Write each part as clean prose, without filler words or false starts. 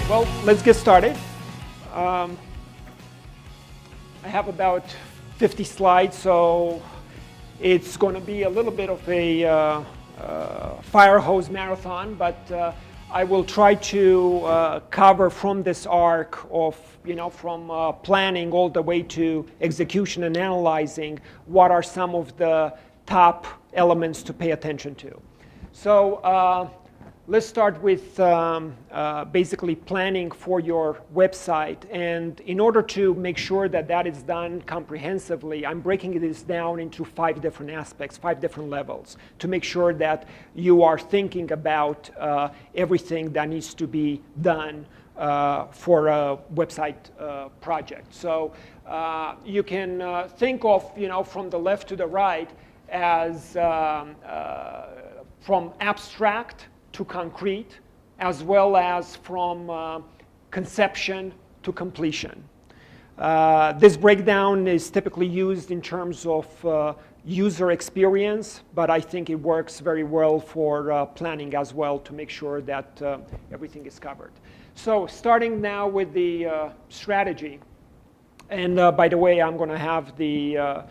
Well, let's get started. I have about 50 slides, so it's going to be a little bit of a fire hose marathon, but I will try to cover from this arc of, from planning all the way to execution and analyzing what are some of the top elements to pay attention to. So let's start with basically planning for your website. And in order to make sure that that is done comprehensively, I'm breaking this down into 5 different aspects, 5 different levels, to make sure that you are thinking about everything that needs to be done for a website project. So you can think of, from the left to the right as from abstract to concrete, as well as from conception to completion. This breakdown is typically used in terms of user experience, but I think it works very well for planning as well to make sure that everything is covered. So starting now with the strategy, and by the way, I'm going to have the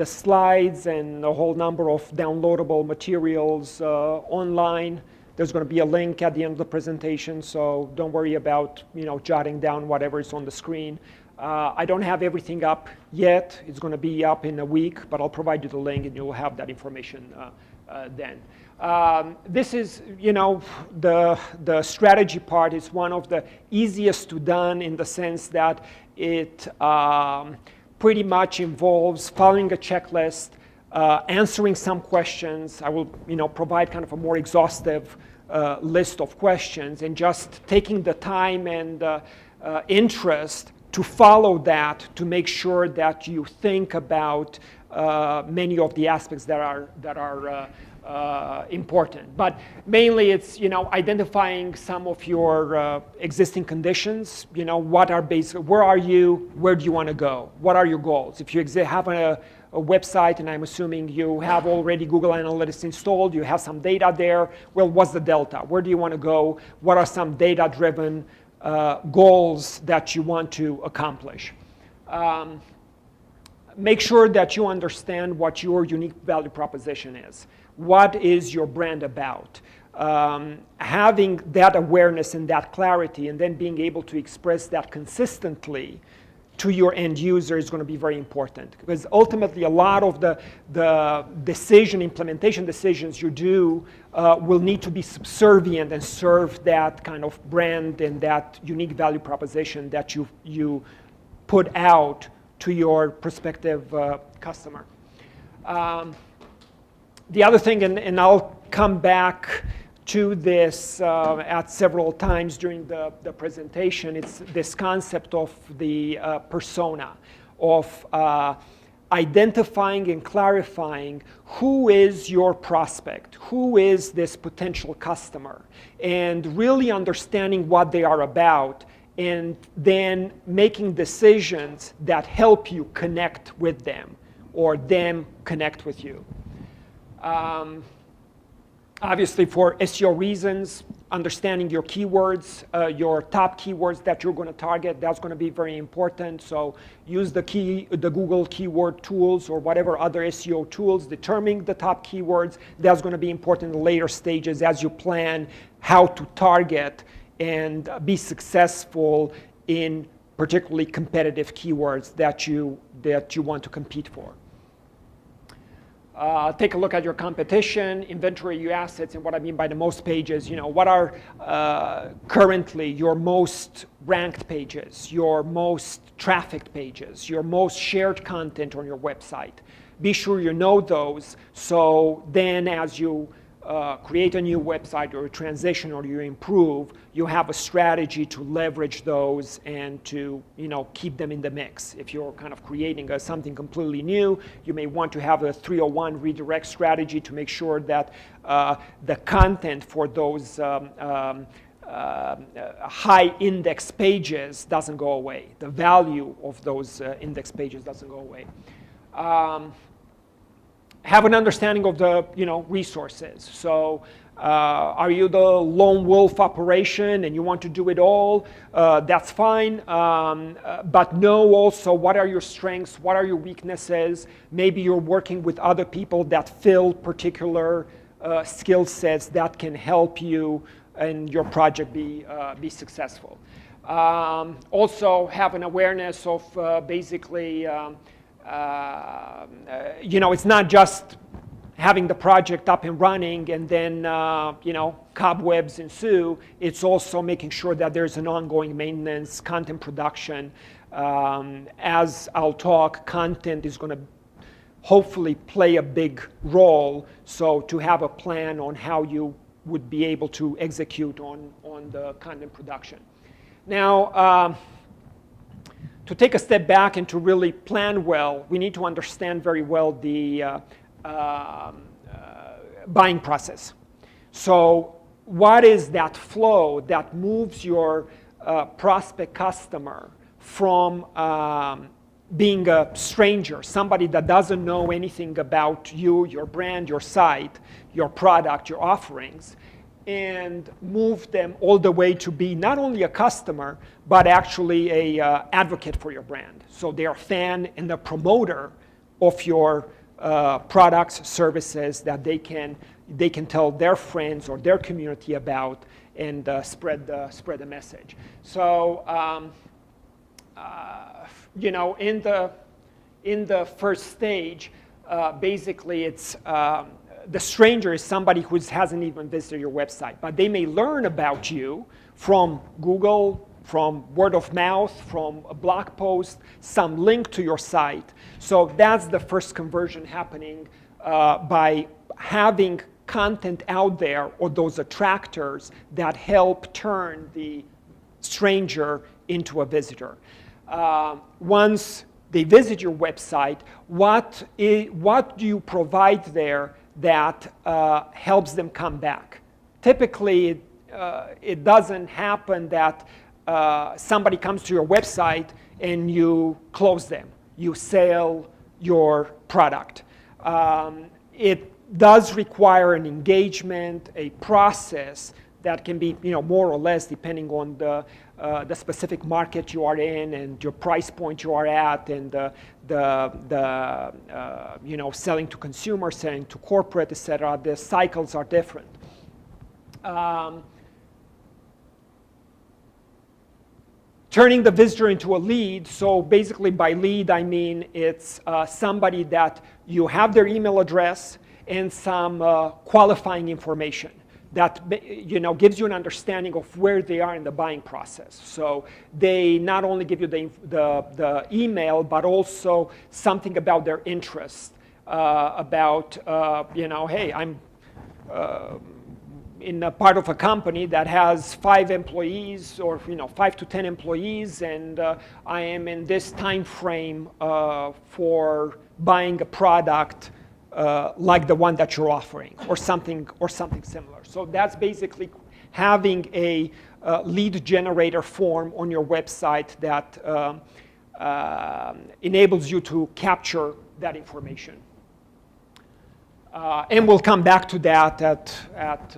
slides and a whole number of downloadable materials online. There's going to be a link at the end of the presentation, so don't worry about jotting down whatever is on the screen. I don't have everything up yet. It's going to be up in a week, but I'll provide you the link and you'll have that information then. This is, the strategy part is one of the easiest to done in the sense that it pretty much involves following a checklist, answering some questions. I will, provide kind of a more exhaustive list of questions, and just taking the time and interest to follow that to make sure that you think about many of the aspects that are important. But mainly it's identifying some of your existing conditions. What are basic? Where are you? Where do you want to go? What are your goals? If you have a website, and I'm assuming you have already Google Analytics installed, you have some data there. Well, what's the delta? Where do you want to go? What are some data-driven goals that you want to accomplish? Make sure that you understand what your unique value proposition is. What is your brand about? Having that awareness and that clarity, and then being able to express that consistently to your end user is going to be very important, because ultimately a lot of the implementation decisions you do will need to be subservient and serve that kind of brand and that unique value proposition that you put out to your prospective customer. The other thing, and I'll come back to this at several times during the presentation, it's this concept of the persona, of identifying and clarifying who is your prospect, who is this potential customer, and really understanding what they are about, and then making decisions that help you connect with them or them connect with you. Obviously, for SEO reasons, understanding your keywords, your top keywords that you're going to target, that's going to be very important. So use the Google keyword tools or whatever other SEO tools, determining the top keywords. That's going to be important in later stages as you plan how to target and be successful in particularly competitive keywords that you want to compete for. Take a look at your competition, inventory your assets, and what I mean by the most pages, what are currently your most ranked pages, your most trafficked pages, your most shared content on your website. Be sure you know those, so then as you create a new website or a transition or you improve, you have a strategy to leverage those and to keep them in the mix. If you're kind of creating something completely new, you may want to have a 301 redirect strategy to make sure that the content for those high index pages doesn't go away. The value of those index pages doesn't go away. Have an understanding of the resources. So Are you the lone wolf operation and you want to do it all? That's fine. But know also what are your strengths, what are your weaknesses. Maybe you're working with other people that fill particular skill sets that can help you and your project be successful. Also have an awareness of basically, it's not just having the project up and running and then, cobwebs ensue. It's also making sure that there's an ongoing maintenance, content production. As I'll talk, content is going to hopefully play a big role. So to have a plan on how you would be able to execute on the content production. Now, to take a step back and to really plan well, we need to understand very well the buying process. So what is that flow that moves your prospect customer from being a stranger, somebody that doesn't know anything about you, your brand, your site, your product, your offerings, and move them all the way to be not only a customer, but actually a advocate for your brand. So they're a fan and a promoter of your products, services that they can tell their friends or their community about and spread the message. So in the first stage, basically it's the stranger is somebody who hasn't even visited your website, but they may learn about you from Google, from word of mouth, from a blog post, some link to your site. So that's the first conversion happening by having content out there or those attractors that help turn the stranger into a visitor. Once they visit your website, what do you provide there that helps them come back? Typically, it doesn't happen that somebody comes to your website and you close them. You sell your product. It does require an engagement, a process that can be, more or less depending on the specific market you are in and your price point you are at, and selling to consumers, selling to corporate, etc. The cycles are different. Turning the visitor into a lead. So basically, by lead I mean it's somebody that you have their email address and some qualifying information that gives you an understanding of where they are in the buying process. So they not only give you the email, but also something about their interest, about hey, I'm in a part of a company that has 5 employees or 5 to 10 employees, and I am in this time frame for buying a product like the one that you're offering, or something similar. So that's basically having a lead generator form on your website that enables you to capture that information. And we'll come back to that at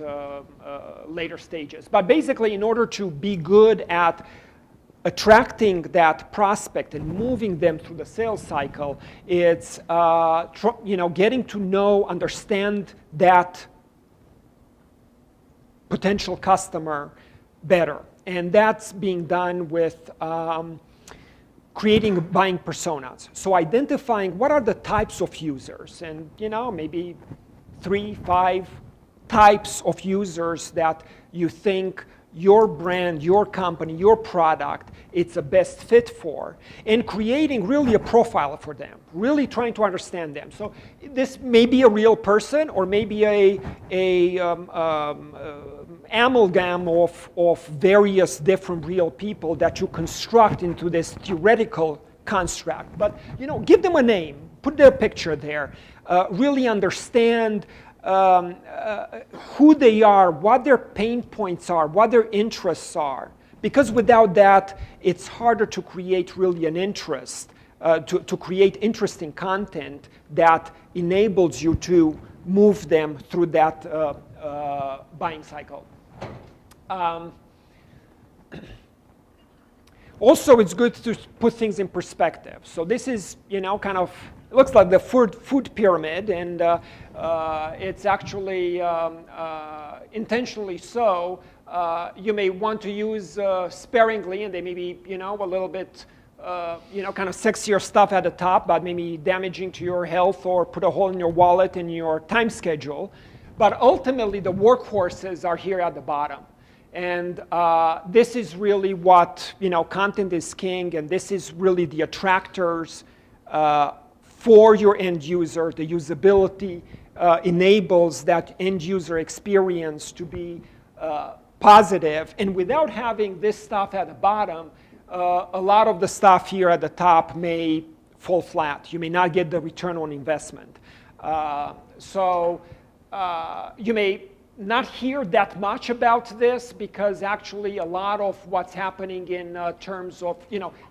later stages. But basically, in order to be good at attracting that prospect and moving them through the sales cycle, it's getting to know, understand that potential customer better. And that's being done with creating buying personas. So identifying what are the types of users, and maybe 3, 5 types of users that you think your brand, your company, your product, it's a best fit for, and creating really a profile for them, really trying to understand them. So this may be a real person, or maybe a amalgam of various different real people that you construct into this theoretical construct. But give them a name, put their picture there, really understand who they are, what their pain points are, what their interests are. Because without that, it's harder to create really an interest, to create interesting content that enables you to move them through that buying cycle. Also, it's good to put things in perspective. So this is, kind of, it looks like the food pyramid, and it's actually intentionally so. You may want to use sparingly, and they may be, a little bit, kind of sexier stuff at the top, but maybe damaging to your health or put a hole in your wallet and your time schedule. But ultimately, the workhorses are here at the bottom. And this is really what, content is king, and this is really the attractors for your end user. The usability enables that end user experience to be positive. And without having this stuff at the bottom, a lot of the stuff here at the top may fall flat. You may not get the return on investment. So you may not hear that much about this, because actually a lot of what's happening in terms of,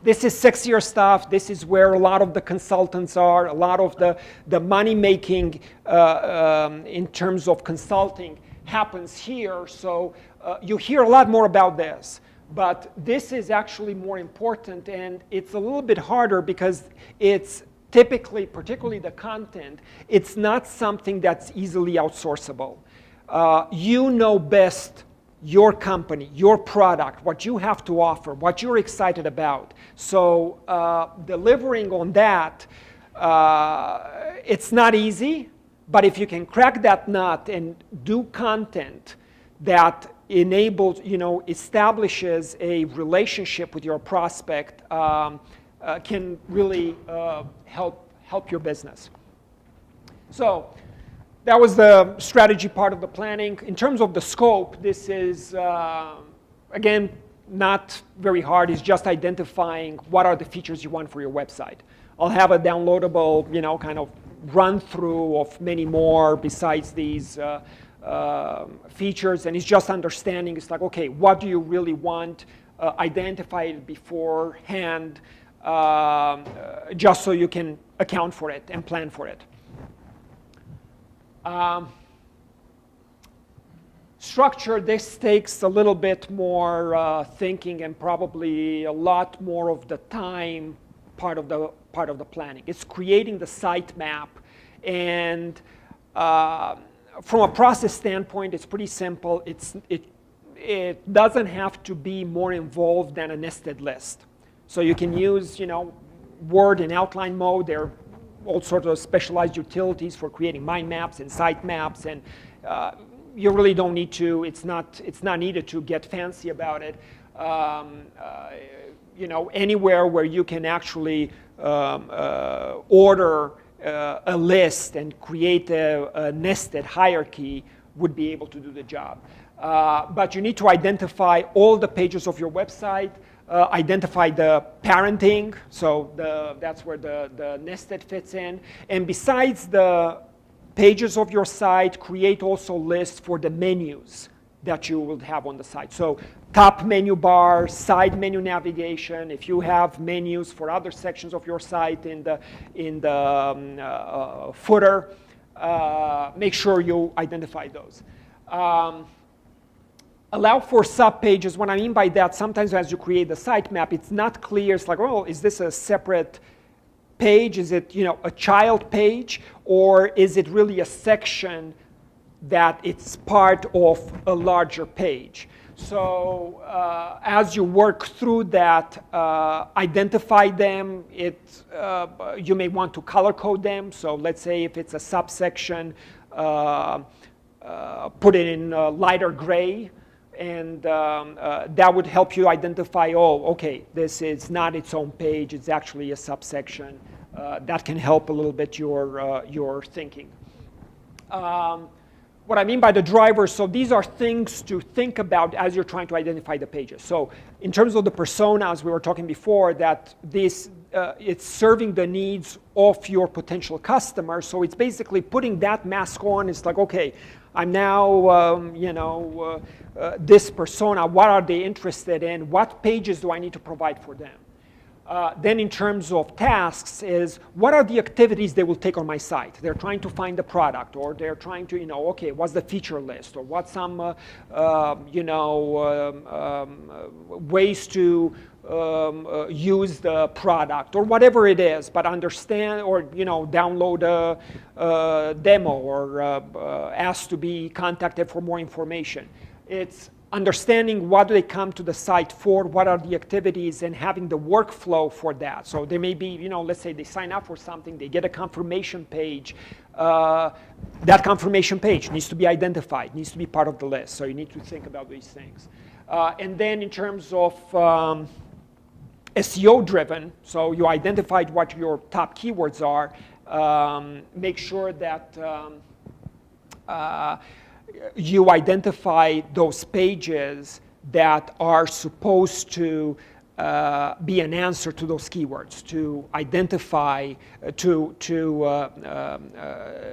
this is sexier stuff. This is where a lot of the consultants are. A lot of the money making in terms of consulting happens here. So you hear a lot more about this. But this is actually more important, and it's a little bit harder because it's typically, particularly the content, it's not something that's easily outsourceable. You know best your company, your product, what you have to offer, what you're excited about. So delivering on that, it's not easy, but if you can crack that nut and do content that enables, establishes a relationship with your prospect, can really help your business. So that was the strategy part of the planning. In terms of the scope, this is, again, not very hard. It's just identifying what are the features you want for your website. I'll have a downloadable, kind of run through of many more besides these features. And it's just understanding, it's like, okay, what do you really want? Identify it beforehand, just so you can account for it and plan for it. Structure, this takes a little bit more thinking and probably a lot more of the time part of the planning. It's creating the sitemap, and from a process standpoint, it's pretty simple. It doesn't have to be more involved than a nested list. So you can use, Word in outline mode. There are all sorts of specialized utilities for creating mind maps and sitemaps, and you really don't need to. It's not needed to get fancy about it. Anywhere where you can actually order a list and create a nested hierarchy would be able to do the job. But you need to identify all the pages of your website, identify the parenting, so that's where the nested fits in. And besides the pages of your site, create also lists for the menus that you will have on the site. So top menu bar, side menu navigation. If you have menus for other sections of your site in the footer, make sure you identify those. Allow for sub-pages. What I mean by that, sometimes as you create the sitemap, it's not clear. It's like, oh, is this a separate page? Is it, a child page? Or is it really a section that it's part of a larger page? So as you work through that, identify them. You may want to color code them. So let's say if it's a subsection, put it in lighter gray. And that would help you identify, oh, okay, this is not its own page. It's actually a subsection. That can help a little bit your thinking. What I mean by the drivers, so these are things to think about as you're trying to identify the pages. So in terms of the personas, we were talking before that it's serving the needs of your potential customer. So it's basically putting that mask on. It's like, okay, I'm now, this persona. What are they interested in? What pages do I need to provide for them? Then in terms of tasks is, what are the activities they will take on my site? They're trying to find the product, or they're trying to, okay, what's the feature list, or what's some, ways to use the product, or whatever it is, but understand, or, download a demo, or ask to be contacted for more information. It's understanding what do they come to the site for, what are the activities, and having the workflow for that. So there may be, let's say they sign up for something, they get a confirmation page. That confirmation page needs to be identified, needs to be part of the list. So you need to think about these things. And then in terms of SEO driven, so you identified what your top keywords are, make sure that you identify those pages that are supposed to be an answer to those keywords, to identify, to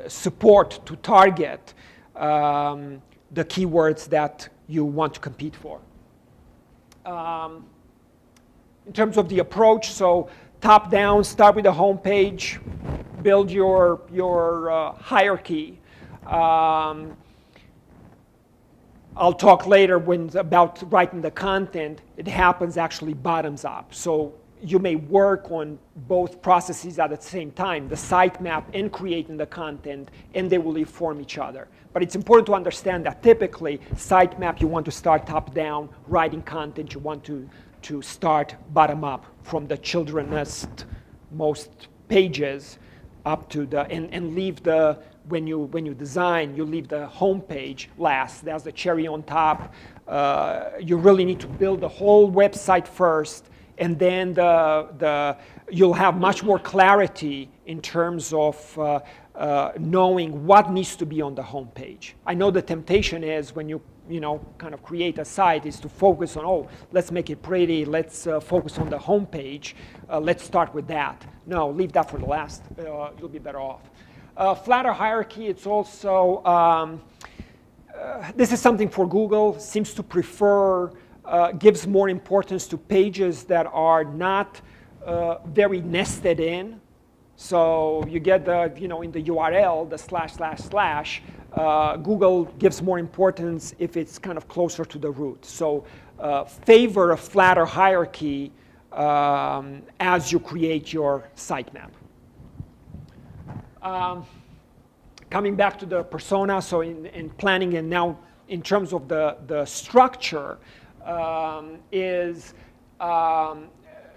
support, to target the keywords that you want to compete for. In terms of the approach, so top down, start with the home page, build your hierarchy. I'll talk later about writing the content. It happens actually bottoms up. So you may work on both processes at the same time, the sitemap and creating the content, and they will inform each other. But it's important to understand that typically, sitemap, you want to start top down, writing content, you want to start bottom up, from the childrenest most pages up to the, and leave the, when you design, you leave the home page last. That's the cherry on top. You really need to build the whole website first, and then you'll have much more clarity in terms of knowing what needs to be on the home page. I know the temptation is when you kind of create a site is to focus on, let's make it pretty, let's focus on the home page, let's start with that. No, leave that for the last, you'll be better off. Flatter hierarchy, it's also, this is something for Google, seems to prefer, gives more importance to pages that are not very nested in. So you get the, in the URL, the ///, Google gives more importance if it's kind of closer to the root. So favor a flatter hierarchy as you create your sitemap. Coming back to the persona, so in planning and now in terms of the structure, is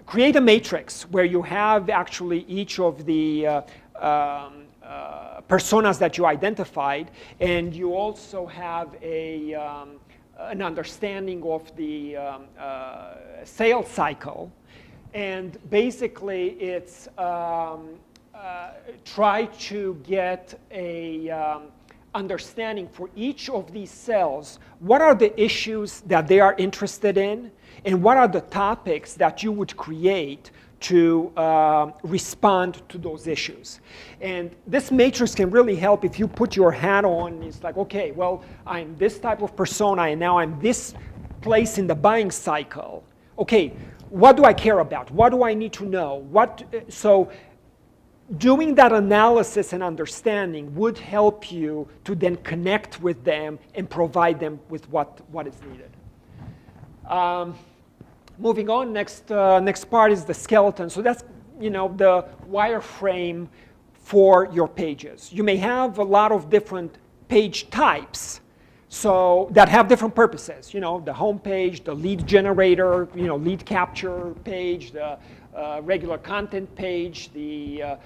create a matrix where you have actually each of the personas that you identified, and you also have an understanding of the sales cycle. And basically it's try to get a understanding for each of these cells, what are the issues that they are interested in, and what are the topics that you would create to respond to those issues. And this matrix can really help if you put your hat on. It's like, okay, well, I'm this type of persona, and now I'm this place in the buying cycle. Okay, what do I care about? What do I need to know? So doing that analysis and understanding would help you to then connect with them and provide them with what is needed. Moving on, next part is the skeleton. So that's the wireframe for your pages. You may have a lot of different page types, so that have different purposes. The home page, the lead generator, lead capture page, the regular content page, the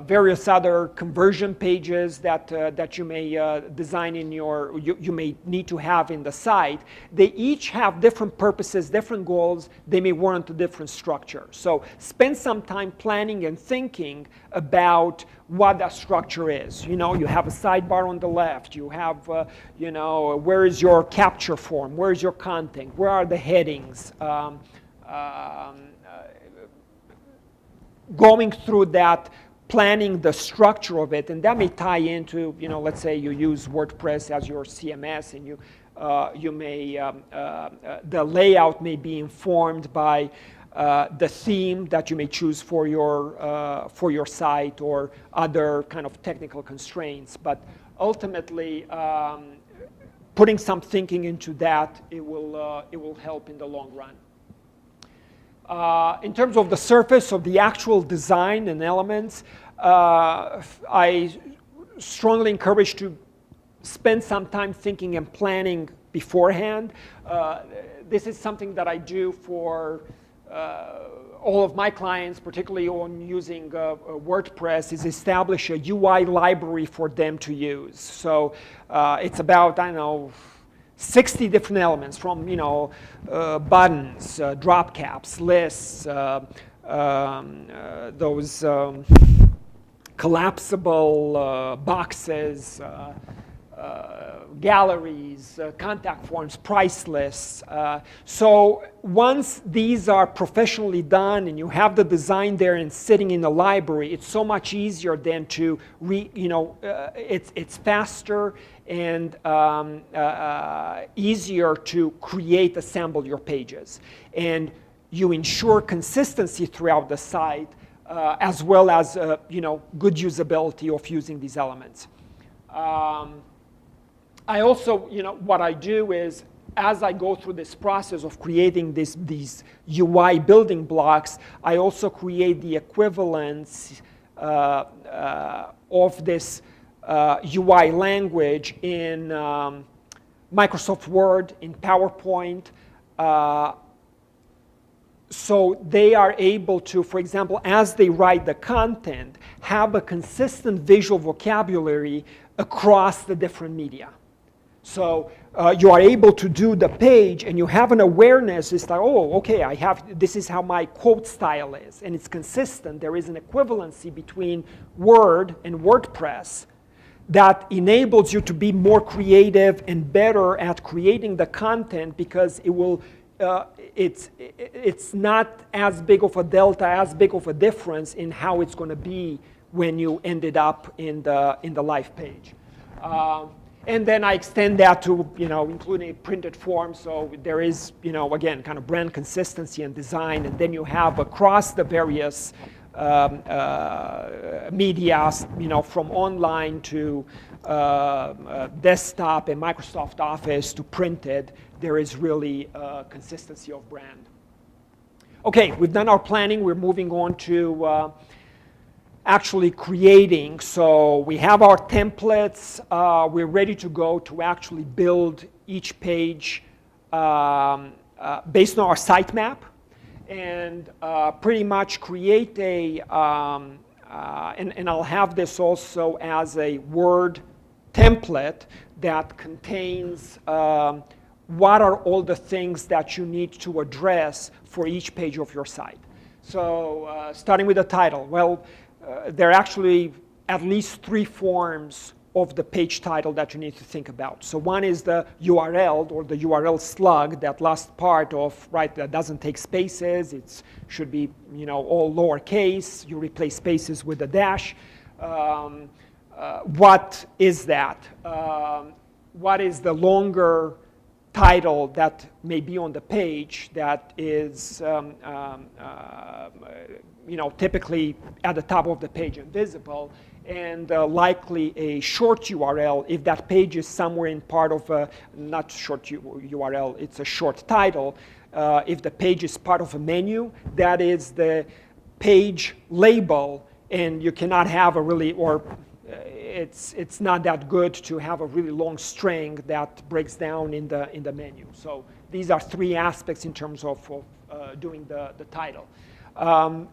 various other conversion pages that you may design in you may need to have in the site. They each have different purposes, different goals. They may warrant a different structure. So spend some time planning and thinking about what that structure is. You have a sidebar on the left. You have, where is your capture form? Where is your content? Where are the headings? Going through that, planning the structure of it, and that may tie into, let's say you use WordPress as your CMS, and you may, the layout may be informed by the theme that you may choose for your site or other kind of technical constraints. But ultimately, putting some thinking into that, it will help in the long run. In terms of the surface of the actual design and elements, I strongly encourage to spend some time thinking and planning beforehand. This is something that I do for all of my clients, particularly on using WordPress, is establish a UI library for them to use. So it's about, I don't know, 60 different elements from, buttons, drop caps, lists, those collapsible boxes, galleries, contact forms, price lists. So once these are professionally done and you have the design there and sitting in the library, it's so much easier than to it's faster and easier to assemble your pages. And you ensure consistency throughout the site as well as good usability of using these elements. I also, what I do is, as I go through this process of creating these UI building blocks, I also create the equivalents of this UI language in Microsoft Word, in PowerPoint, so they are able to, for example, as they write the content, have a consistent visual vocabulary across the different media. So you are able to do the page and you have an awareness. It's like, oh, okay, this is how my quote style is. And it's consistent. There is an equivalency between Word and WordPress that enables you to be more creative and better at creating the content, because it will, it's not as big of a delta, as big of a difference in how it's going to be when you ended up in the live page. And then I extend that to, including printed form. So there is, again, kind of brand consistency and design. And then you have across the various media, from online to desktop and Microsoft Office to printed, there is really consistency of brand. Okay, we've done our planning. We're moving on to actually creating. So we have our templates. We're ready to go to actually build each page based on our sitemap, and pretty much create a, and I'll have this also as a Word template that contains what are all the things that you need to address for each page of your site. So starting with the title. Well, there are actually at least 3 forms of the page title that you need to think about. So one is the URL, or the URL slug, that last part of, right, that doesn't take spaces. It should be, all lowercase. You replace spaces with a dash. What is that? What is the longer title that may be on the page that is typically at the top of the page and visible, and likely a short URL if that page is somewhere in part of a, not short URL, it's a short title. If the page is part of a menu, that is the page label, and you cannot have a really, or it's not that good to have a really long string that breaks down in the menu. So these are 3 aspects in terms of doing the title.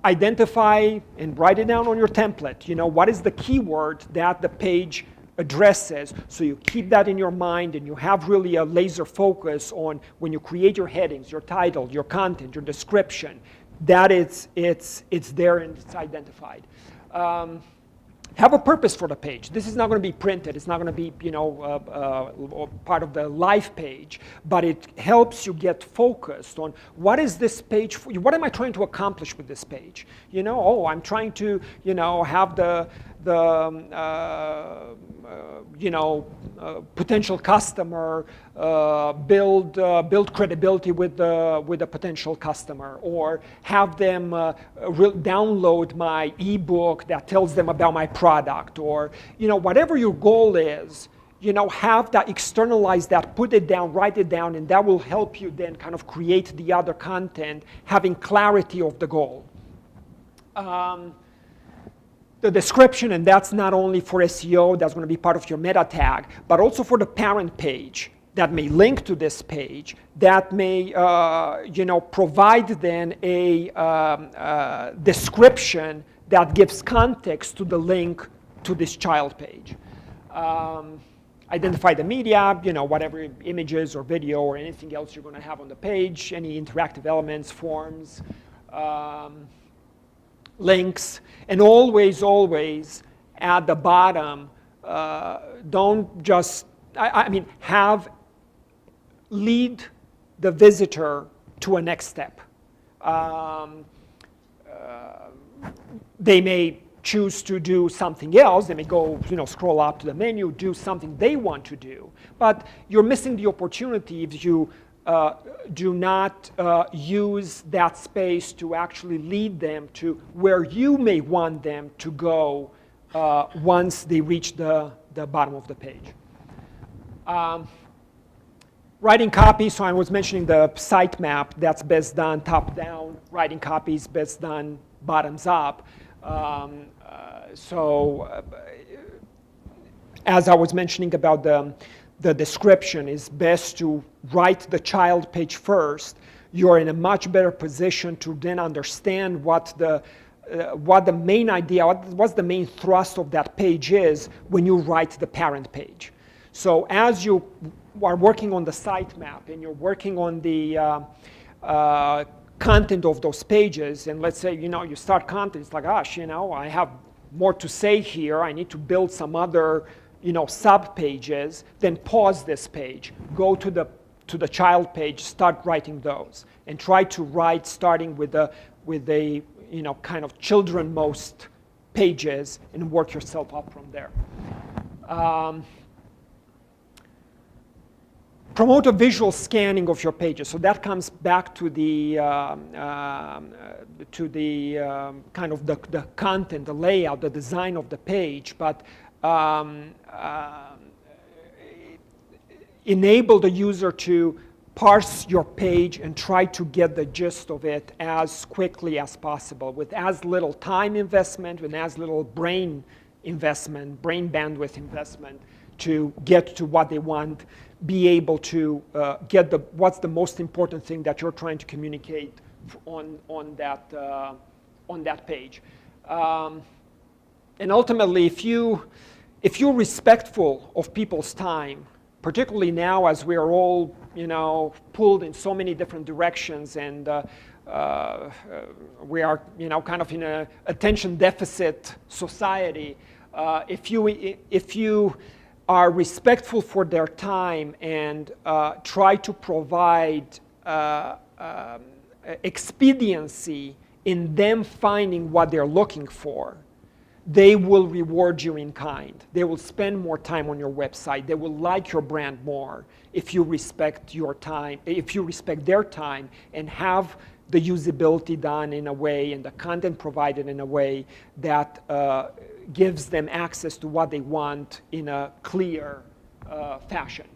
Identify and write it down on your template. What is the keyword that the page addresses? So you keep that in your mind, and you have really a laser focus on when you create your headings, your title, your content, your description, that it's there and it's identified. Have a purpose for the page. This is not going to be printed. It's not going to be, part of the live page, but it helps you get focused on what is this page for? What am I trying to accomplish with this page? I'm trying to, have the potential customer, build credibility with the potential customer, or have them download my ebook that tells them about my product, or whatever your goal is. Have that, externalize that, put it down, write it down, and that will help you then kind of create the other content, having clarity of the goal. The description, and that's not only for SEO, that's going to be part of your meta tag, but also for the parent page that may link to this page, that may provide then a description that gives context to the link to this child page. Identify the media, whatever images or video or anything else you're going to have on the page, any interactive elements, forms, links, and always at the bottom, don't just, lead the visitor to a next step. They may choose to do something else. They may go, scroll up to the menu, do something they want to do. But you're missing the opportunity if you do not use that space to actually lead them to where you may want them to go once they reach the bottom of the page. Writing copy, so I was mentioning the sitemap, that's best done top down. Writing copy is best done bottoms up. As I was mentioning about the description, is best to write the child page first. You're in a much better position to then understand what the main idea, what's the main thrust of that page is when you write the parent page. So as you are working on the sitemap and you're working on the content of those pages, and let's say you start content, it's like, gosh, I have more to say here, I need to build some other sub pages, then pause this page, go to the child page, start writing those, and try to write starting with the kind of children most pages, and work yourself up from there. Promote a visual scanning of your pages. So that comes back to the kind of the content, the layout, the design of the page, but enable the user to parse your page and try to get the gist of it as quickly as possible with as little time investment and as little brain bandwidth investment to get to what they want. Be able to get what's the most important thing that you're trying to communicate on that page. And ultimately, if you're respectful of people's time, particularly now as we are all pulled in so many different directions, and we are kind of in a attention deficit society, if you are respectful for their time and try to provide expediency in them finding what they're looking for, they will reward you in kind. They will spend more time on your website. They will like your brand more if you respect your time, if you respect their time and have the usability done in a way and the content provided in a way that gives them access to what they want in a clear fashion.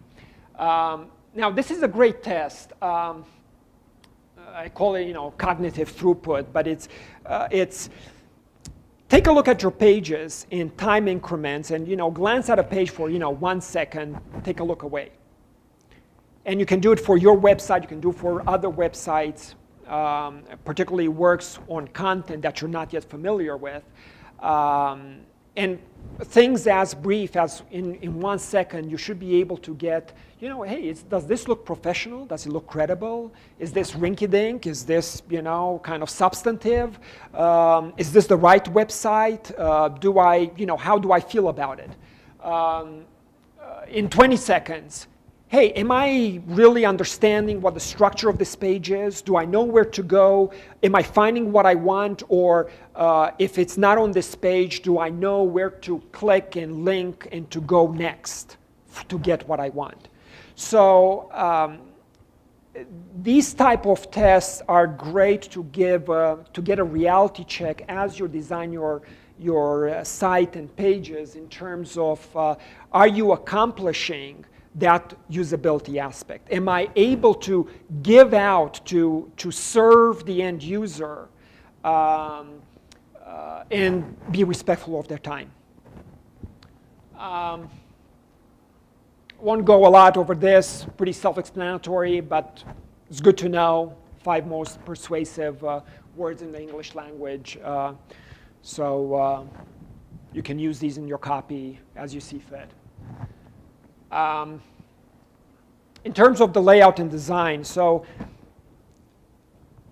Now, this is a great test. I call it, cognitive throughput, but it's take a look at your pages in time increments and, glance at a page for, 1 second, take a look away. And you can do it for your website, you can do it for other websites, particularly works on content that you're not yet familiar with. And things as brief as in 1 second, you should be able to get, hey, does this look professional? Does it look credible? Is this rinky-dink? Is this, kind of substantive? Is this the right website? How do I feel about it? In 20 seconds, hey, am I really understanding what the structure of this page is? Do I know where to go? Am I finding what I want? Or if it's not on this page, do I know where to click and link and to go next to get what I want? So these type of tests are great to give to get a reality check as you design your site and pages in terms of are you accomplishing that usability aspect? Am I able to give out to serve the end user and be respectful of their time? Won't go a lot over this, pretty self-explanatory, but it's good to know. 5 most persuasive words in the English language. So you can use these in your copy as you see fit. In terms of the layout and design, so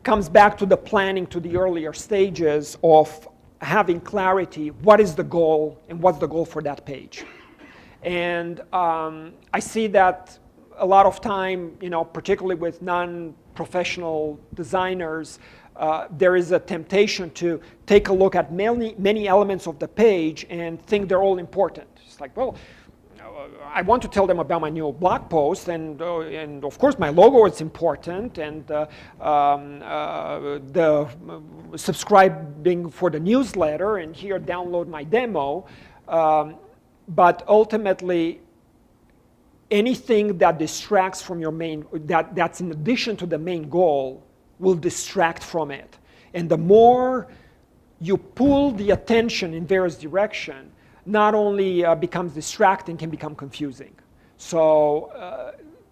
comes back to the planning, to the earlier stages of having clarity. What is the goal and what's the goal for that page? And I see that a lot of time, particularly with non-professional designers, there is a temptation to take a look at many elements of the page and think they're all important. It's like, well, I want to tell them about my new blog post, and of course my logo is important, and the subscribing for the newsletter, and here download my demo. But ultimately, anything that distracts from your main, that's in addition to the main goal, will distract from it. And the more you pull the attention in various directions, not only becomes distracting, can become confusing. So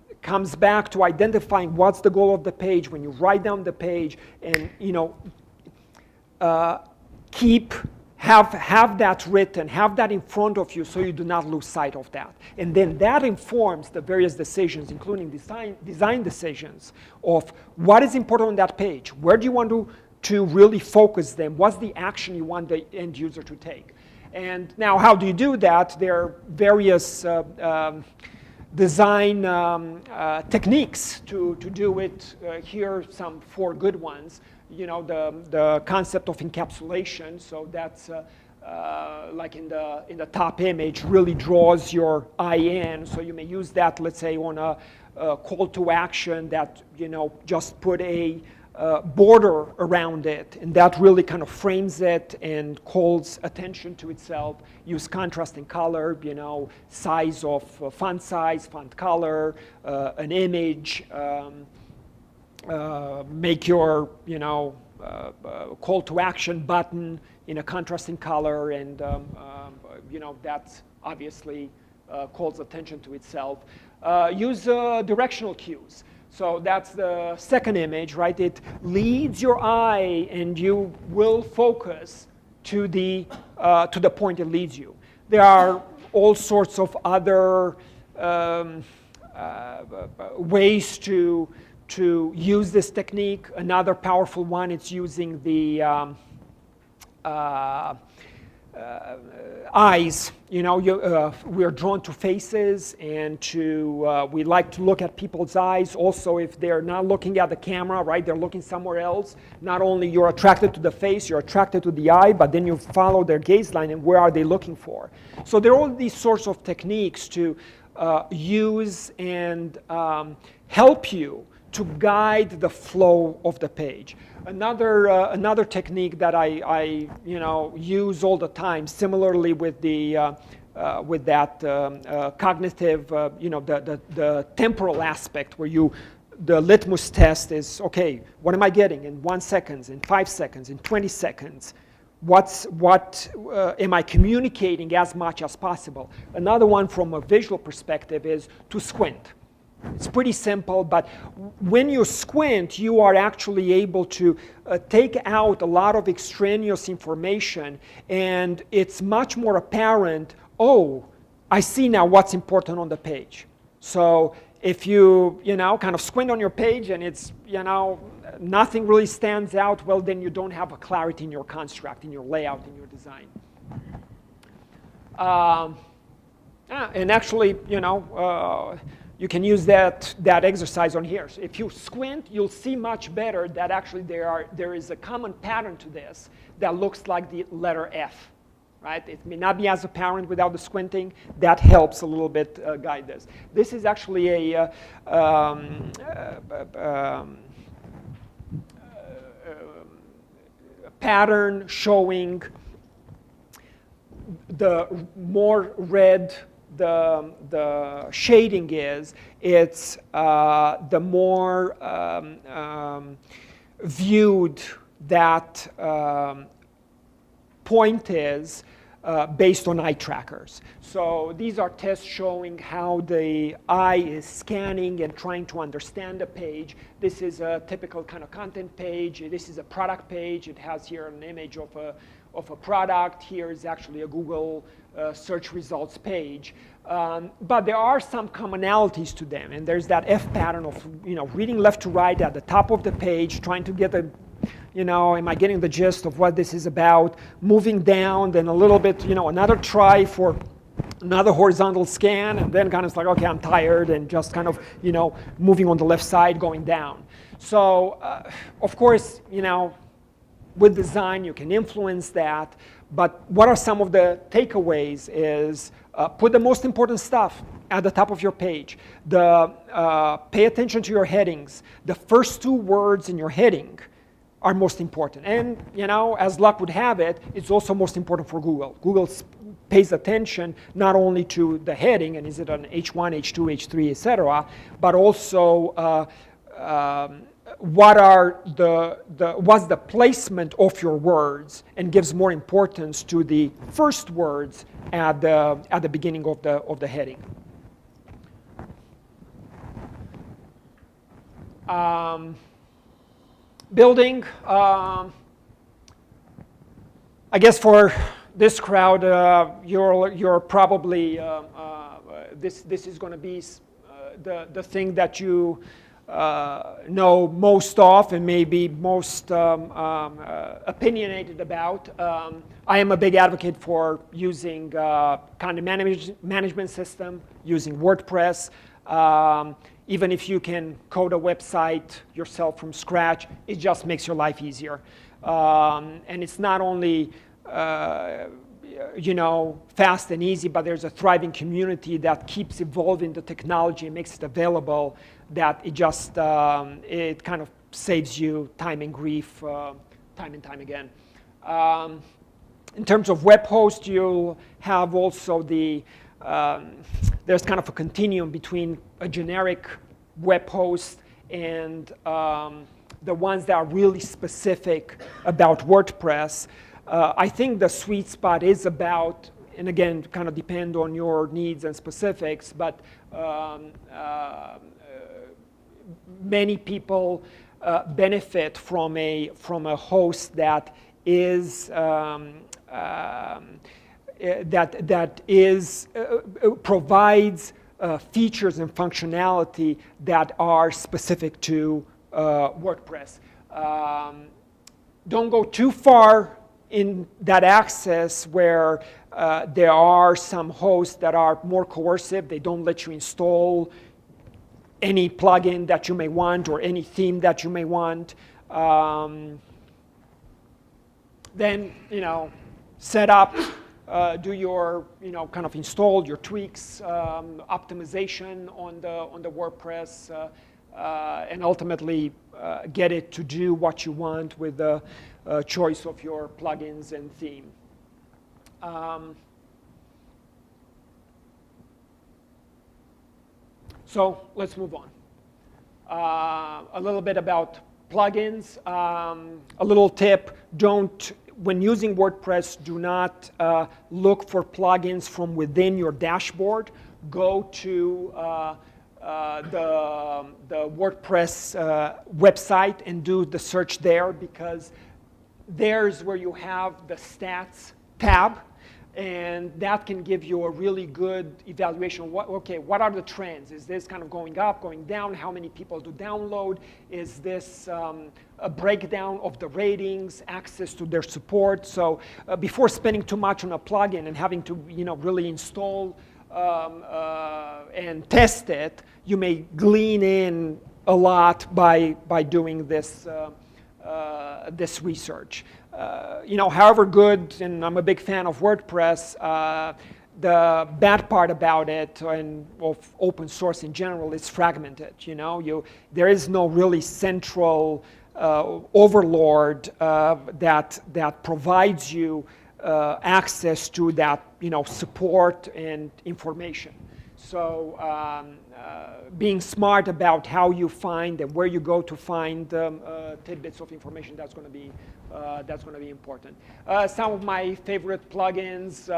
it comes back to identifying what's the goal of the page when you write down the page, and have that written, have that in front of you so you do not lose sight of that. And then that informs the various decisions, including design decisions, of what is important on that page. Where do you want to really focus them? What's the action you want the end user to take? And now, how do you do that? There are various design techniques to do it. Here are some 4 good ones. The concept of encapsulation. So that's like in the top image, really draws your eye in. So you may use that, let's say, on a call to action that just put a border around it, and that really kind of frames it and calls attention to itself. Use contrasting color, size of font size, font color, an image. Make your call to action button in a contrasting color, and that obviously calls attention to itself. Use directional cues. So that's the second image, right? It leads your eye, and you will focus to the point it leads you. There are all sorts of other ways to use this technique. Another powerful one, it's using the eyes. We're drawn to faces, and we like to look at people's eyes. Also, if they're not looking at the camera, right, they're looking somewhere else. Not only you're attracted to the face, you're attracted to the eye, but then you follow their gaze line, and where are they looking for? So there are all these sorts of techniques to use and help you to guide the flow of the page. Another technique that I use all the time, similarly with that cognitive, the temporal aspect, where the litmus test is, okay, what am I getting in 1 second, in 5 seconds, in 20 seconds? What am I communicating as much as possible? Another one from a visual perspective is to squint. It's pretty simple, but when you squint, you are actually able to take out a lot of extraneous information, and it's much more apparent, oh, I see now what's important on the page. So if you, kind of squint on your page and it's, nothing really stands out, well, then you don't have a clarity in your construct, in your layout, in your design. And actually, you can use that exercise on here. So if you squint, you'll see much better that actually there is a common pattern to this that looks like the letter F, right? It may not be as apparent without the squinting. That helps a little bit guide this. This is actually a pattern showing the more red the shading is, it's the more viewed that point is based on eye trackers. So these are tests showing how the eye is scanning and trying to understand a page. This is a typical kind of content page. This is a product page. It has here an image of a product. Here is actually a Google search results page. But there are some commonalities to them. And there's that F pattern of reading left to right at the top of the page, trying to get am I getting the gist of what this is about? Moving down, then a little bit, another try for another horizontal scan, and then kind of like, okay, I'm tired, and just kind of, moving on the left side, going down. So, of course, with design, you can influence that. But what are some of the takeaways is put the most important stuff at the top of your page. Pay attention to your headings. The first two words in your heading are most important. And, as luck would have it, it's also most important for Google. Google pays attention not only to the heading, and is it an H1, H2, H3, etc., but also what's the placement of your words, and gives more importance to the first words at the beginning of the heading. Building, I guess for this crowd, you're probably this is going to be the thing that you know most of and maybe most opinionated about. I am a big advocate for using content management system, using WordPress. Even if you can code a website yourself from scratch, it just makes your life easier. And it's not only fast and easy, but there's a thriving community that keeps evolving the technology and makes it available, that it just it kind of saves you time and grief time and time again. In terms of web host, you'll have also there's kind of a continuum between a generic web host and the ones that are really specific about WordPress. I think the sweet spot is about, and again, kind of depend on your needs and specifics, but many people benefit from a host that is provides features and functionality that are specific to WordPress. Don't go too far in that access where there are some hosts that are more coercive. They don't let you install any plugin that you may want or any theme that you may want. Then, set up, do your, kind of install your tweaks, optimization on the WordPress, and ultimately get it to do what you want with the choice of your plugins and theme. So let's move on. A little bit about plugins. A little tip: when using WordPress, do not look for plugins from within your dashboard. Go to the WordPress website and do the search there, because there's where you have the stats tab, and that can give you a really good evaluation of what are the trends? Is this kind of going up, going down? How many people do download? Is this a breakdown of the ratings, access to their support? So before spending too much on a plugin and having to really install and test it, you may glean in a lot by doing this this research. However good, and I'm a big fan of WordPress, the bad part about it and of open source in general is fragmented. There is no really central overlord that provides you access to that support and information. So being smart about how you find and where you go to find tidbits of information, that's going to be important. Some of my favorite plugins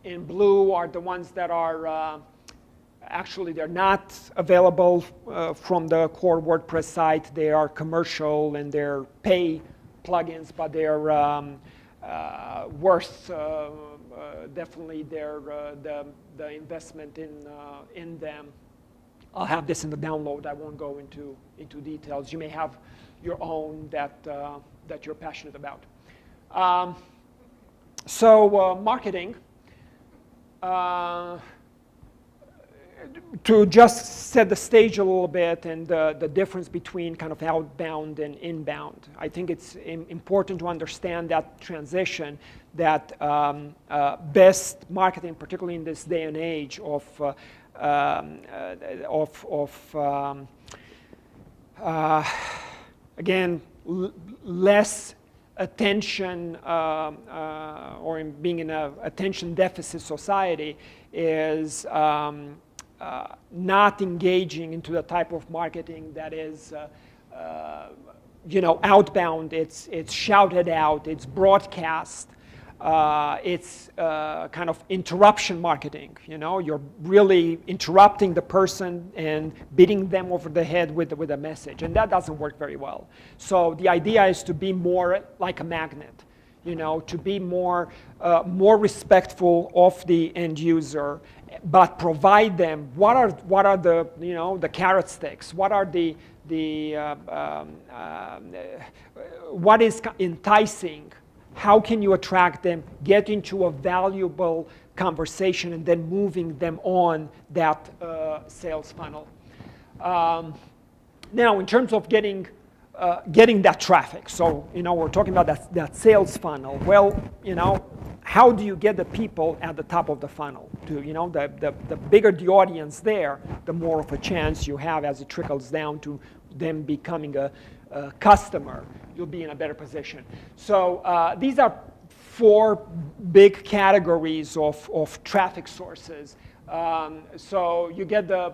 in blue are the ones that are actually they're not available from the core WordPress site. They are commercial and they're pay plugins, but they're worth definitely the investment in them. I'll have this in the download. I won't go into details. You may have your own that you're passionate about. So marketing. To just set the stage a little bit and the difference between kind of outbound and inbound. I think it's important to understand that transition, that best marketing, particularly in this day and age of again, less attention or in being in an attention deficit society is not engaging into the type of marketing that is outbound. It's shouted out, it's broadcast, it's kind of interruption marketing. You're really interrupting the person and beating them over the head with a message, and that doesn't work very well. So the idea is to be more like a magnet, to be more respectful of the end user, but provide them what are the the carrot sticks, what are what is enticing, how can you attract them, get into a valuable conversation, and then moving them on that sales funnel. Now, in terms of getting that traffic, so we're talking about that sales funnel. Well, how do you get the people at the top of the funnel? The bigger the audience there, the more of a chance you have as it trickles down to them becoming a customer. You'll be in a better position. So these are 4 big categories of traffic sources. So you get the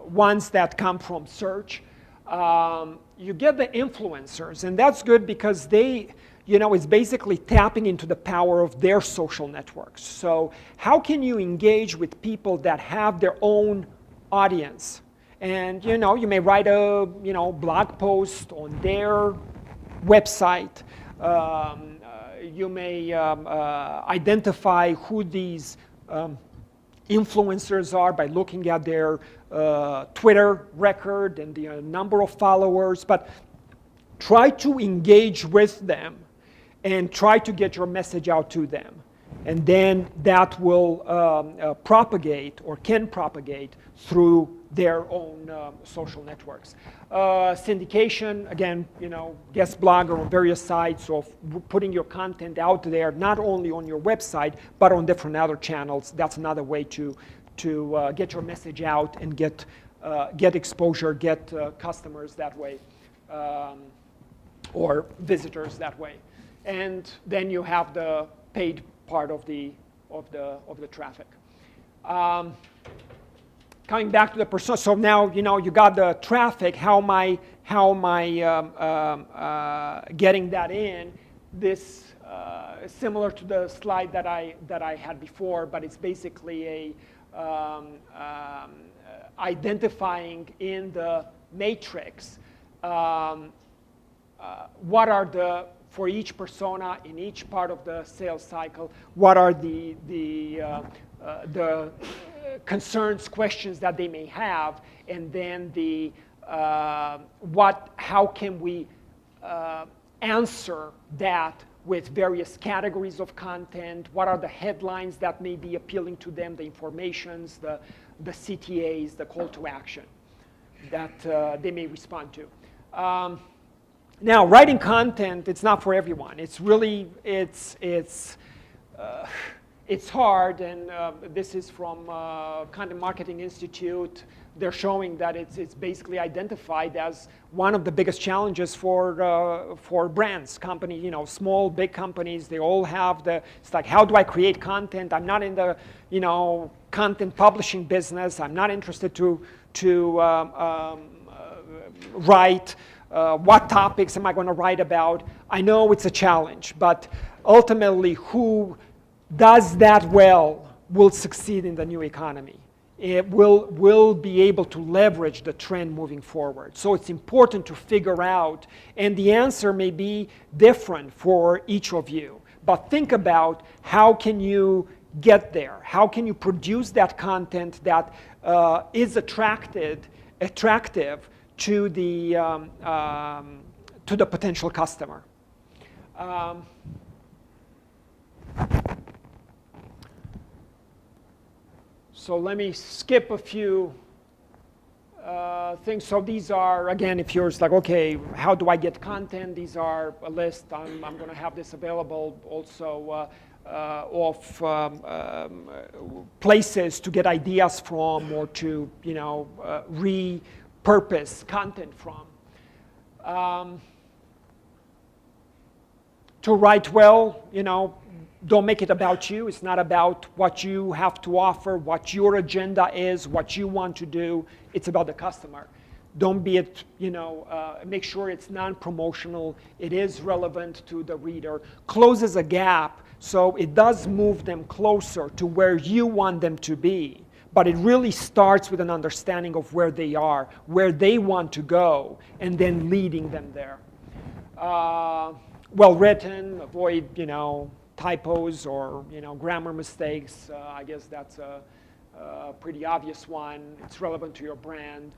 ones that come from search. You get the influencers, and that's good because they, it's basically tapping into the power of their social networks. So how can you engage with people that have their own audience? And you may write a blog post on their website. You may identify who these influencers are by looking at their Twitter record and the number of followers, but try to engage with them and try to get your message out to them. And then that will propagate or can propagate through their own social networks. Syndication, again, guest blogger on various sites of putting your content out there, not only on your website, but on different other channels. That's another way to get your message out and get exposure, get customers that way, or visitors that way. And then you have the paid part of the traffic. Coming back to the persona, so now you got the traffic. How am I getting that in? This is similar to the slide that I had before, but it's basically identifying in the matrix what are for each persona in each part of the sales cycle, what are the concerns, questions that they may have, and then how can we answer that with various categories of content. What are the headlines that may be appealing to them, the informations, the CTAs, the call to action that they may respond to. Now, writing content, it's not for everyone. It's really, it's hard, and this is from Content Marketing Institute. They're showing that it's basically identified as one of the biggest challenges for brands, companies, you know, small, big companies. They all have it's like, how do I create content? I'm not in the, you know, content publishing business. I'm not interested to write. What topics am I going to write about? I know it's a challenge, but ultimately, who does that well will succeed in the new economy. It will be able to leverage the trend moving forward. So it's important to figure out, and the answer may be different for each of you. But think about, how can you get there? How can you produce that content that is attractive to the potential customer? So let me skip a few things. So these are, again, if you're like, okay, how do I get content? These are a list. I'm going to have this available also of places to get ideas from, or to, you know, repurpose content from. To write well, you know, don't make it about you. It's not about what you have to offer, what your agenda is, what you want to do. It's about the customer. Don't be it, you know, make sure it's non-promotional. It is relevant to the reader. Closes a gap, so it does move them closer to where you want them to be. But it really starts with an understanding of where they are, where they want to go, and then leading them there. Well written, avoid, you know, typos or, you know, grammar mistakes. I guess that's a pretty obvious one. It's relevant to your brand.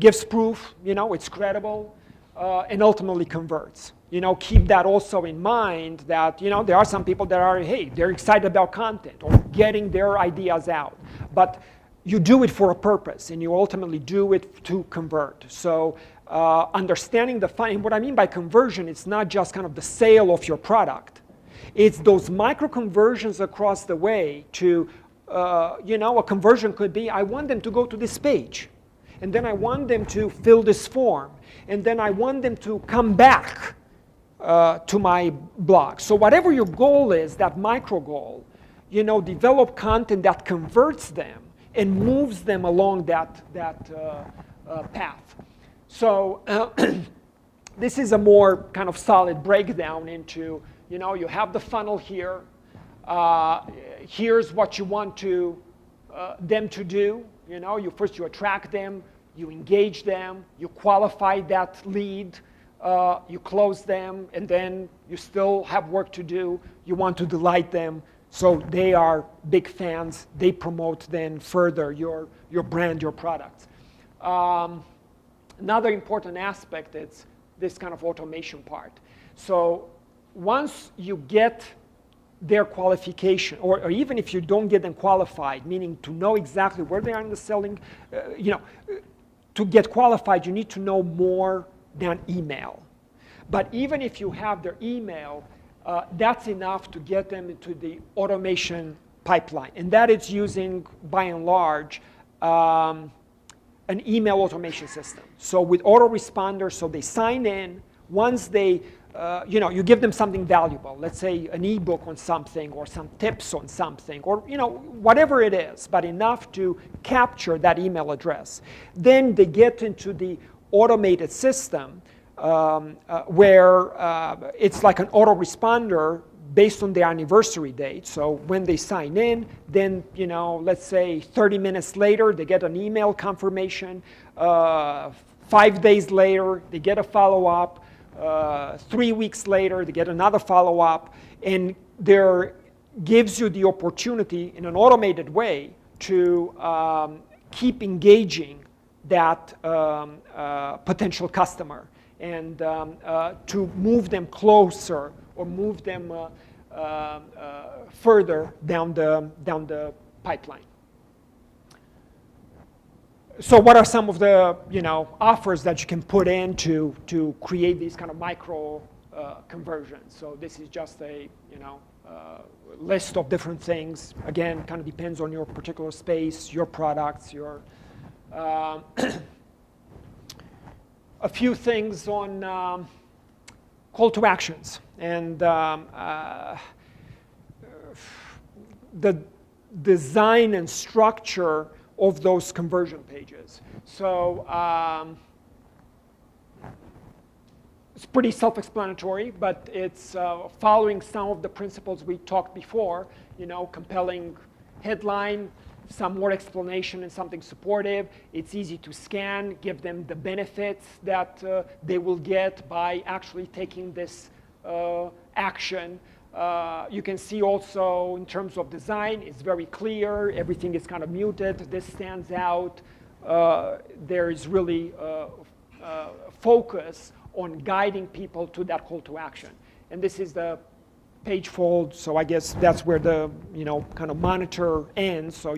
Gives proof, you know, it's credible, and ultimately converts. You know, keep that also in mind, that, you know, there are some people that are, hey, they're excited about content or getting their ideas out. But you do it for a purpose, and you ultimately do it to convert. So understanding and what I mean by conversion, it's not just kind of the sale of your product. It's those micro conversions across the way to, you know, a conversion could be, I want them to go to this page, and then I want them to fill this form, and then I want them to come back to my blog. So whatever your goal is, that micro goal, you know, develop content that converts them and moves them along that path. So this is a more kind of solid breakdown into, you know, you have the funnel here. Here's what you want them to do. You know, you attract them, you engage them, you qualify that lead, you close them, and then you still have work to do. You want to delight them, so they are big fans. They promote then further your brand, your products. Another important aspect is this kind of automation part. So once you get their qualification, or even if you don't get them qualified, meaning to know exactly where they are in the selling, you know, to get qualified, you need to know more than email. But even if you have their email, that's enough to get them into the automation pipeline. And that is using, by and large, an email automation system. So with autoresponders, so they sign in. Once they, you know, you give them something valuable, let's say an ebook on something, or some tips on something, or, you know, whatever it is, but enough to capture that email address. Then they get into the automated system where it's like an autoresponder based on their anniversary date. So when they sign in, then, you know, let's say 30 minutes later, they get an email confirmation. 5 days later, they get a follow-up. 3 weeks later, they get another follow-up. And there gives you the opportunity in an automated way to keep engaging that potential customer, and to move them closer or move them further down the pipeline. So what are some of the offers that you can put in to create these kind of micro conversions? So this is just a list of different things. Again, kind of depends on your particular space, your products, your a few things on call to actions and the design and structure of those conversion pages. So it's pretty self-explanatory, but it's following some of the principles we talked before, compelling headline, some more explanation and something supportive. It's easy to scan, give them the benefits that they will get by actually taking this action. You can see also in terms of design, it's very clear. Everything is kind of muted. This stands out. There is really focus on guiding people to that call to action. And this is the page fold, so I guess that's where the kind of monitor ends. So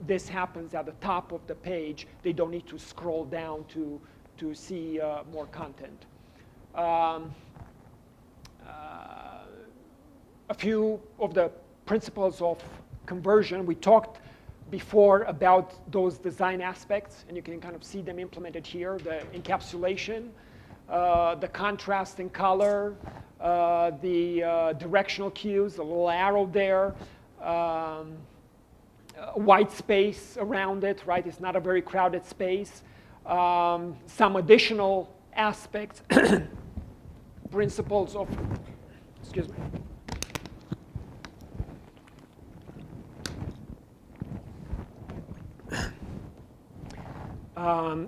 this happens at the top of the page. They don't need to scroll down to see more content. A few of the principles of conversion. We talked before about those design aspects, and you can kind of see them implemented here. The encapsulation, the contrast in color, the directional cues, a little arrow there, white space around it, right? It's not a very crowded space. Some additional aspects, principles of, excuse me.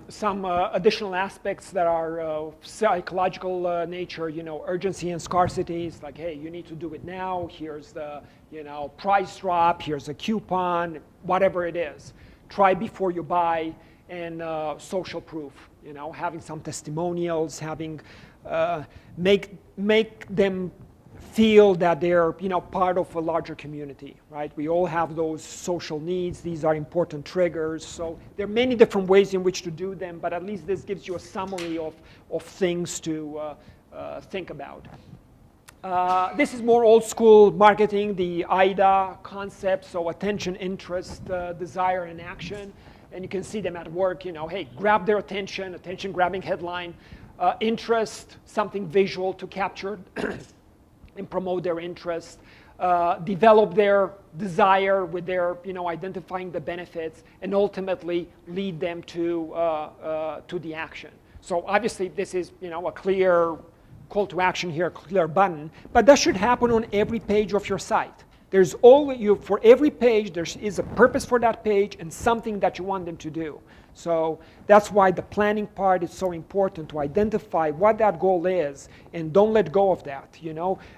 Some additional aspects that are psychological nature, urgency and scarcity. It's like, hey, you need to do it now. Here's the, price drop. Here's a coupon, whatever it is. Try before you buy, and social proof. Having some testimonials, having make them feel that they're part of a larger community, right? We all have those social needs. These are important triggers. So there are many different ways in which to do them, but at least this gives you a summary of things to think about. This is more old school marketing, the IDA concept, so attention, interest, desire, and action. And you can see them at work, hey, grab their attention grabbing headline, interest, something visual to capture and promote their interest, develop their desire with their, identifying the benefits, and ultimately lead them to the action. So obviously this is, a clear call to action here, a clear button, but that should happen on every page of your site. There's always, for every page, there is a purpose for that page and something that you want them to do. So that's why the planning part is so important, to identify what that goal is and don't let go of that.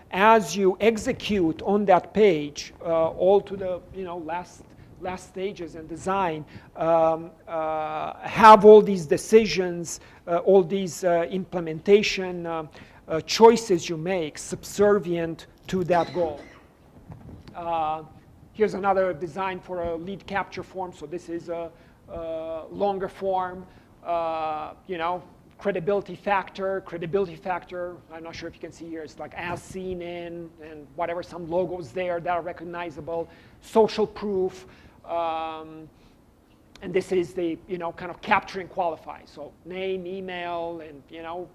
As you execute on that page, all to the last stages in design, have all these decisions, all these implementation choices you make subservient to that goal. Here's another design for a lead capture form. So this is a longer form, credibility factor, I'm not sure if you can see here, it's like as seen in, and whatever, some logos there that are recognizable, social proof, and this is the, kind of capture and qualify. So name, email, and,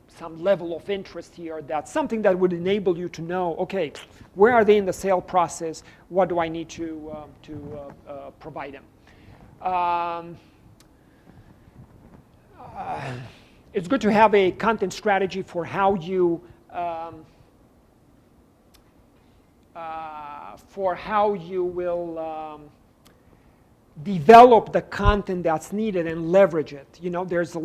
some level of interest here. That's something that would enable you to know, okay, where are they in the sale process? What do I need to provide them? It's good to have a content strategy for how you will develop the content that's needed and leverage it. There's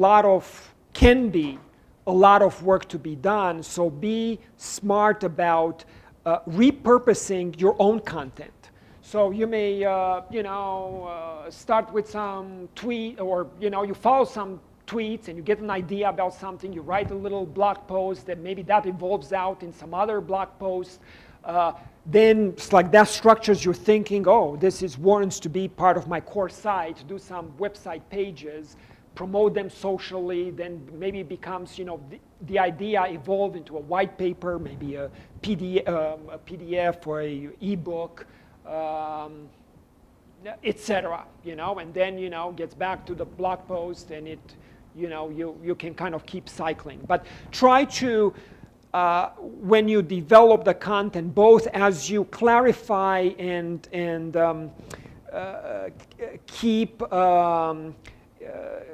can be a lot of work to be done, so be smart about repurposing your own content. So you may, start with some tweet, or, you follow some tweets and you get an idea about something, you write a little blog post, and maybe that evolves out in some other blog post. Then it's like that structures your thinking, oh, this is warrants to be part of my core site, do some website pages, promote them socially, then maybe it becomes, the idea evolved into a white paper, maybe a PDF or a ebook, etc. And then, gets back to the blog post, and it, you can kind of keep cycling. But try to, when you develop the content, both as you clarify and keep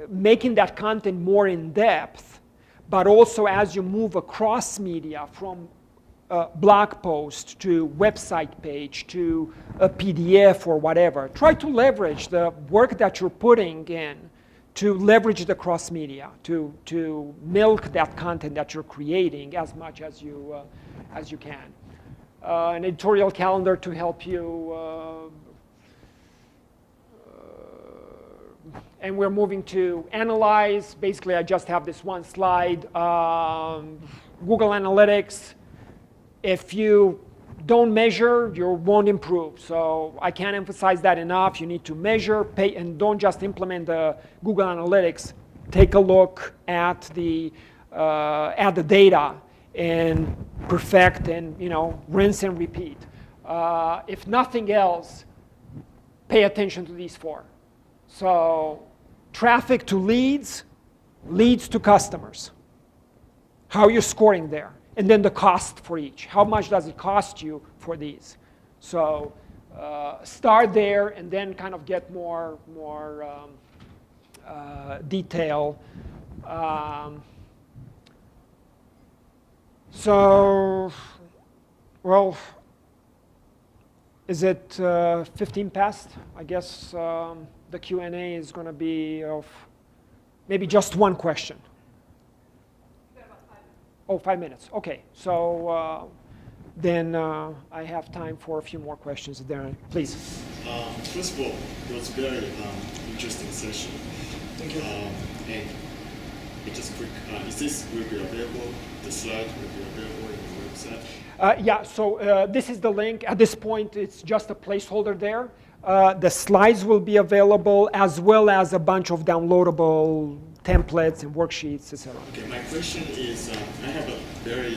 making that content more in depth, but also as you move across media from blog post to website page to a PDF or whatever. Try to leverage the work that you're putting in to leverage the cross media, to milk that content that you're creating as much as you can. An editorial calendar to help you. And we're moving to analyze. Basically, I just have this one slide. Google Analytics. If you don't measure, you won't improve. So I can't emphasize that enough. You need to measure, pay, and don't just implement the Google Analytics. Take a look at the data and perfect and rinse and repeat. If nothing else, pay attention to these four. So traffic to leads, leads to customers. How are you scoring there? And then the cost for each. How much does it cost you for these? So start there and then kind of get more detail. Well, is it 15 past? I guess the Q&A is going to be of maybe just one question. Oh, 5 minutes. Okay, so then I have time for a few more questions. There, please. First of all, it was a very interesting session. Thank you. And just quick, is this will be available? The slide will be available on the website? Yeah. So this is the link. At this point, it's just a placeholder there. The slides will be available as well as a bunch of downloadable templates and worksheets, etc. Okay, my question is, I have a very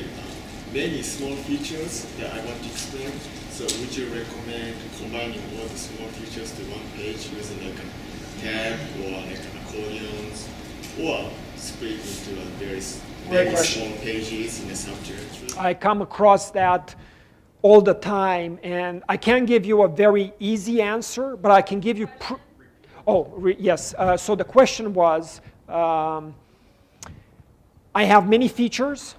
many small features that I want to explain. So would you recommend combining all the small features to one page using like a tab or like accordions, or split into very small pages in a subdirectory? I come across that all the time, and I can't give you a very easy answer, but I can give you. Yes. So the question was, I have many features,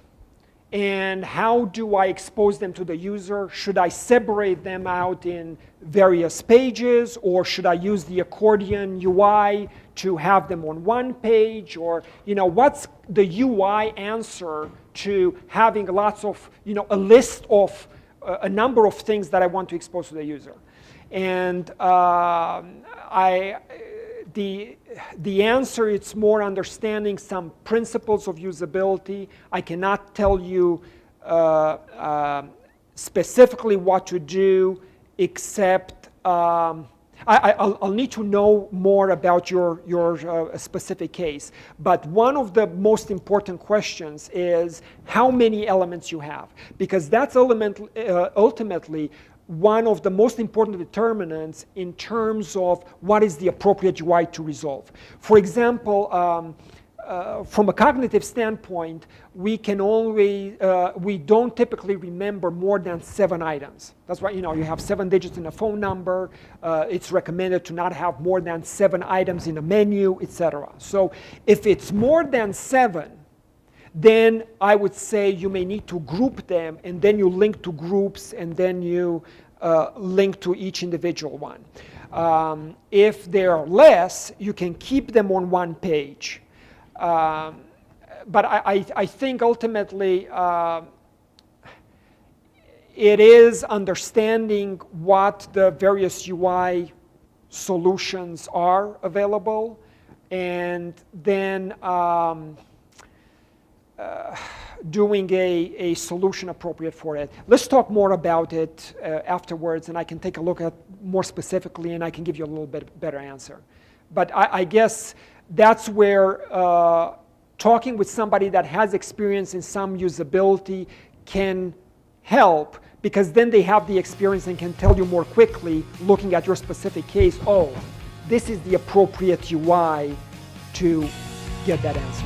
and how do I expose them to the user? Should I separate them out in various pages, or should I use the accordion UI to have them on one page? Or, what's the UI answer to having lots of, a list of a number of things that I want to expose to the user? And the answer, it's more understanding some principles of usability. I cannot tell you specifically what to do, except I'll need to know more about your specific case. But one of the most important questions is how many elements you have, because that's ultimately one of the most important determinants in terms of what is the appropriate UI to resolve. For example, from a cognitive standpoint, we don't typically remember more than 7 items. That's why, you have 7 digits in a phone number. It's recommended to not have more than 7 items in a menu, etc. So if it's more than 7, then I would say you may need to group them, and then you link to groups, and then you link to each individual one. If there are less, you can keep them on one page. But I think ultimately it is understanding what the various UI solutions are available, and then doing a solution appropriate for it. Let's talk more about it afterwards, and I can take a look at more specifically, and I can give you a little bit better answer. But I guess that's where talking with somebody that has experience in some usability can help, because then they have the experience and can tell you more quickly, looking at your specific case, oh, this is the appropriate UI to get that answer.